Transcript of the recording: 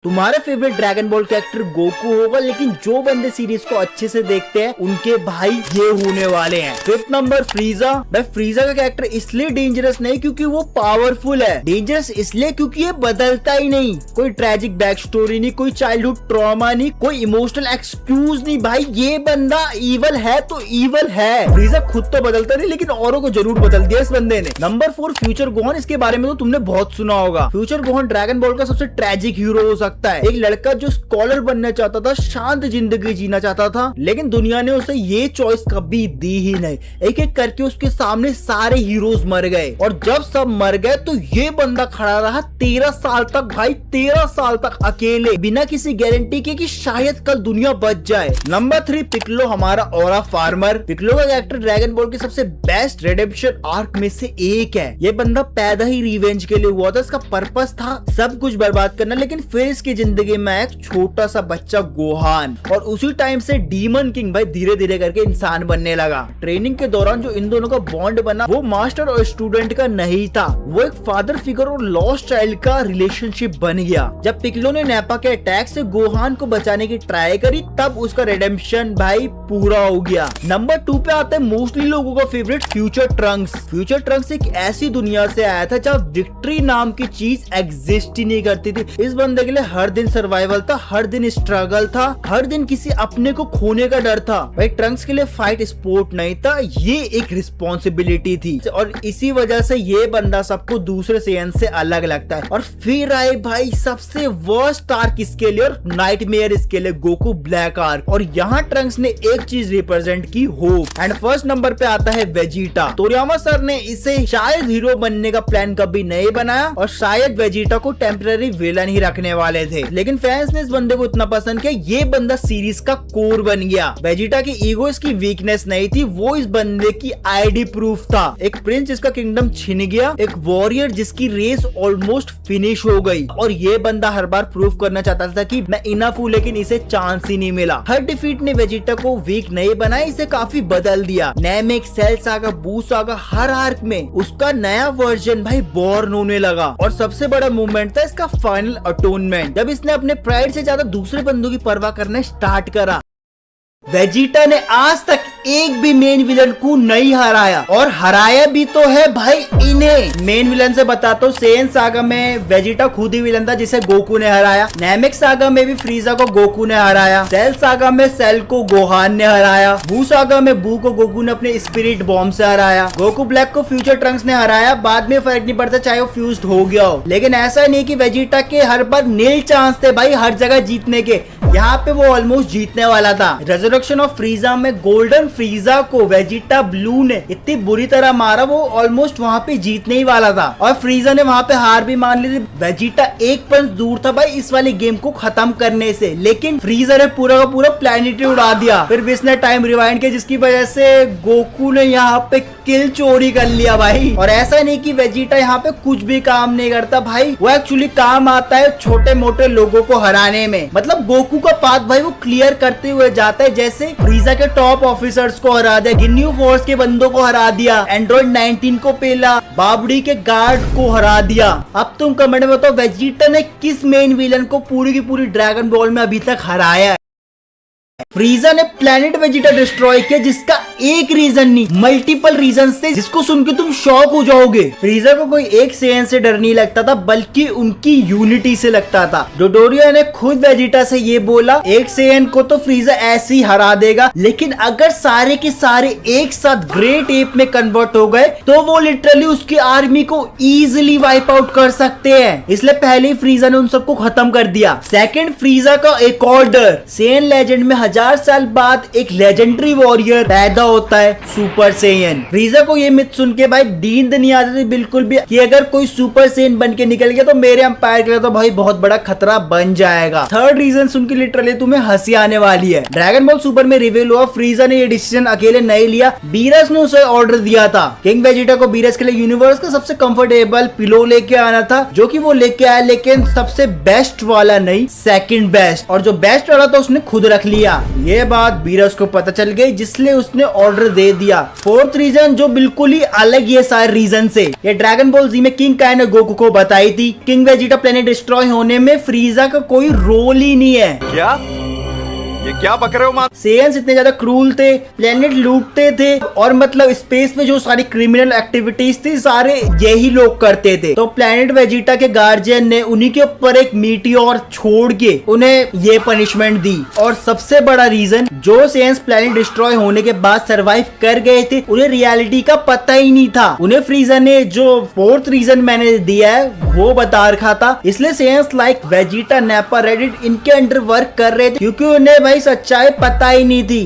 तुम्हारे favourite dragon ball character Goku होगा, लेकिन जो बंदे सीरीज को अच्छे से देखते हैं उनके भाई ये होने वाले हैं। Fifth number फ्रीजा। भाई फ्रीजा का कैरेक्टर इसलिए डेंजरस नहीं क्योंकि वो पावरफुल है, डेंजरस इसलिए क्योंकि ये बदलता ही नहीं। कोई ट्रेजिक बैक स्टोरी नहीं, कोई चाइल्डहुड ट्रॉमा नहीं, कोई इमोशनल एक्सक्यूज नहीं। भाई ये बंदा इवल है तो इवल है। फ्रीजा खुद तो बदलता नहीं लेकिन औरों को जरूर बदल दिया इस बंदे ने। Number 4 future Gohan. इसके बारे में तो तुमने बहुत सुना होगा। फ्यूचर गोहान ड्रैगन बॉल का सबसे ट्रेजिक हीरो हो सकता है। एक लड़का जो स्कॉलर बनना चाहता था, शांत जिंदगी जीना चाहता था, लेकिन दुनिया ने उसे ये चॉइस कभी दी ही नहीं। एक एक करके उसके सामने सारे हीरोज मर गए और जब सब मर गए तो ये बंदा खड़ा रहा 13 साल तक। भाई 13 साल तक अकेले, बिना किसी गारंटी के कि शायद कल दुनिया बच जाए। नंबर 3 पिकलो, हमारा ऑरा फार्मर। पिकलो का कैरेक्टर ड्रैगन बॉल के सबसे बेस्ट रिडेम्पशन आर्क में से एक है। ये बंदा पैदा ही रिवेंज के लिए हुआ था। इसका पर्पस था सब कुछ बर्बाद करना, लेकिन फिर इसकी जिंदगी में एक छोटा सा बच्चा गोहान, और उसी टाइम से डीमन किंग भाई धीरे धीरे करके इंसान बनने लगा। ट्रेनिंग के दौरान जो इन दोनों का बॉन्ड बना वो मास्टर और स्टूडेंट का नहीं था, वो एक फादर फिगर और लॉस्ट चाइल्ड का रिलेशनशिप बन गया। जब पिकलो ने नैपा के अटैक से गोहान को बचाने की ट्राई करी तब उसका रिडेम्पशन भाई पूरा हो गया। नंबर 2 पे आता है मोस्टली लोगों का favourite future Trunks. Future Trunks एक ऐसी दुनिया से आया था जहाँ विक्ट्री नाम की चीज एग्जिस्ट ही नहीं करती थी। इस बंदे के लिए हर दिन सर्वाइवल था, हर दिन स्ट्रगल था, हर दिन किसी अपने को खोने का डर था। भाई ट्रंक्स के लिए फाइट स्पोर्ट नहीं था, ये एक रिस्पॉन्सिबिलिटी थी, और इसी वजह से ये बंदा सबको दूसरे सेयन से अलग लगता है। और फिर आए भाई सबसे वर्स्ट आर्क इसके लिए और नाइटमेयर इसके लिए, गोकू ब्लैक आर्क। और यहाँ ट्रंक्स ने एक चीज रिप्रेजेंट की, होप। एंड फर्स्ट नंबर पे आता है वेजिटा। तोरियामा सर ने इसे शायद हीरो बनने का प्लान कभी नहीं बनाया और शायद वेजिटा को टेम्पररी विलन ही रखने वाले थे, लेकिन फैंस ने इस बंदे को इतना पसंद किया ये बंदा सीरीज का कोर बन गया। वेजिटा की ईगो इसकी वीकनेस नहीं थी, वो इस बंदे की आईडी प्रूफ था। एक प्रिंस जिसका किंगडम छिन गया, एक वॉरियर जिसकी रेस ऑलमोस्ट फिनिश हो गई, और ये बंदा हर बार प्रूफ करना चाहता था कि मैं इनफ हूँ, लेकिन इसे चांस ही नहीं मिला। हर डिफीट ने वेजिटा को वीक नहीं बनाया, इसे काफी बदल दिया। नेमिक, सेल सागा, बू सागा, हर आर्क में उसका नया वर्जन भाई बॉर्न होने लगा। और सबसे बड़ा मूवमेंट था इसका फाइनल अटोनमेंट, जब इसने अपने प्राइड से ज्यादा दूसरे बंदों की परवाह करना स्टार्ट करा। वेजिटा ने आज तक एक भी मेन विलन को नहीं हराया, और हराया भी तो है भाई इन्हें। मेन विलन से बताता हूँ, सेन सागा में वेजिटा खुद ही विलन था जिसे गोकू ने हराया। नेमिक सागा में भी फ्रीजा को गोकू ने हराया। सेल सागा में सेल को गोहान ने हराया। बू सागा में बू को गोकू ने अपने स्पिरिट बॉम्ब से हराया। गोकू ब्लैक को फ्यूचर ट्रंक्स ने हराया। बाद में फर्क नहीं पड़ता चाहे वो फ्यूज्ड हो गया हो, लेकिन ऐसा नहीं कि वेजिटा के हर बार नील चांस थे भाई हर जगह जीतने के। यहाँ पे वो ऑलमोस्ट जीतने वाला था। रेजरेक्शन ऑफ फ्रीजा में गोल्डन फ्रीजा को वेजिटा ब्लू ने इतनी बुरी तरह मारा, वो ऑलमोस्ट वहाँ पे जीतने ही वाला था, और फ्रीजा ने वहाँ पे हार भी मान ली थी। वेजिटा एक पंच दूर था भाई इस वाली गेम को खत्म करने से, लेकिन फ्रीजा ने पूरा का पूरा प्लैनेट उड़ा दिया। फिर इसने टाइम रिवाइंड किया जिसकी वजह से गोकू ने यहाँ पे किल चोरी कर लिया भाई। और ऐसा नहीं कि वेजिटा यहाँ पे कुछ भी काम नहीं करता भाई, वो एक्चुअली काम आता है छोटे मोटे लोगों को हराने में। मतलब गोकू का पाथ भाई वो क्लियर करते हुए जाता है, जैसे फ्रीजा के टॉप ऑफिसर्स को हरा दिया, गिन्यू फोर्स के बंदों को हरा दिया, एंड्रॉइड 19 को पेला, बाबड़ी के गार्ड को हरा दिया। अब तुम कमेंट में बताओ वेजिटा ने किस मेन विलन को पूरी की पूरी ड्रैगन बॉल में अभी तक हराया है? फ्रीजा ने प्लेनेट वेजिटा डिस्ट्रॉय किया, जिसका एक रीजन नहीं मल्टीपल रीजन थे, जिसको सुन के तुम शॉक हो जाओगे। फ्रीजा को कोई एक सेयन से डर नहीं लगता था, बल्कि उनकी यूनिटी से लगता था। डोडोरिया ने खुद वेजिटा से ये बोला, एक सेयन को तो फ्रीजा ऐसे ही हरा देगा, लेकिन अगर सारे के सारे एक साथ ग्रेट एप में कन्वर्ट हो गए तो वो लिटरली उसकी आर्मी को इजिली वाइप आउट कर सकते हैं। इसलिए पहले ही फ्रीजा ने उन सबको खत्म कर दिया। सेकंड, फ्रीजा का एक ऑर्डर। सेयन लेजेंड में 1000 साल बाद एक लेजेंडरी वॉरियर पैदा होता है, सुपर सेयन। फ्रीजा को ये मिथ सुन के भाई नींद नहीं आती थी बिल्कुल भी कि अगर कोई सुपर सेयन बन के निकल गया तो मेरे एम्पायर के लिए तो भाई बहुत बड़ा खतरा बन जाएगा। थर्ड रीजन सुन के लिटरली तुम्हें हंसी आने वाली है। ड्रैगन बॉल सुपर में रिवील हुआ फ्रीजा ने ये डिसीजन अकेले नहीं लिया, बीरस ने उसे ऑर्डर दिया था। किंग वेजिटा को बीरस के लिए यूनिवर्स का सबसे कंफर्टेबल पिलो लेके आना था, जो कि वो लेके आया, लेकिन सबसे बेस्ट वाला नहीं, सेकंड बेस्ट, और जो बेस्ट वाला था उसने खुद रख लिया। ये बात बीरस को पता चल गई, जिसलिए उसने ऑर्डर दे दिया। फोर्थ रीजन जो बिल्कुल ही अलग ये सारे रीजन से, ये ड्रैगन बॉल जी में किंग काई ने गोकू को बताई थी, किंग वेजिटा प्लेनेट डिस्ट्रॉय होने में फ्रीजा का कोई रोल ही नहीं है। क्या ये क्या बक रहे हो मां? सेयंस इतने ज्यादा क्रूल थे, प्लेनेट लूटते थे, और मतलब स्पेस में जो सारी क्रिमिनल एक्टिविटीज थी सारे यही लोग करते थे। तो प्लेनेट वेजिटा के गार्जियन ने उन्हीं के ऊपर एक मीटियोर छोड़ के उन्हें ये पनिशमेंट दी। और सबसे बड़ा रीजन, जो सेयंस प्लेनेट डिस्ट्रॉय होने के बाद सरवाइव कर गए थे, उन्हें रियलिटी का पता ही नहीं था। उन्हें फ्रीजा ने जो फोर्थ रीजन मैंने दिया है वो बता रखा था, इसलिए सेयंस लाइक वेजिटा, नैपा, रेडिट इनके अंडर वर्क कर रहे थे, क्योंकि उन्हें भाई सच्चाई पता ही नहीं थी।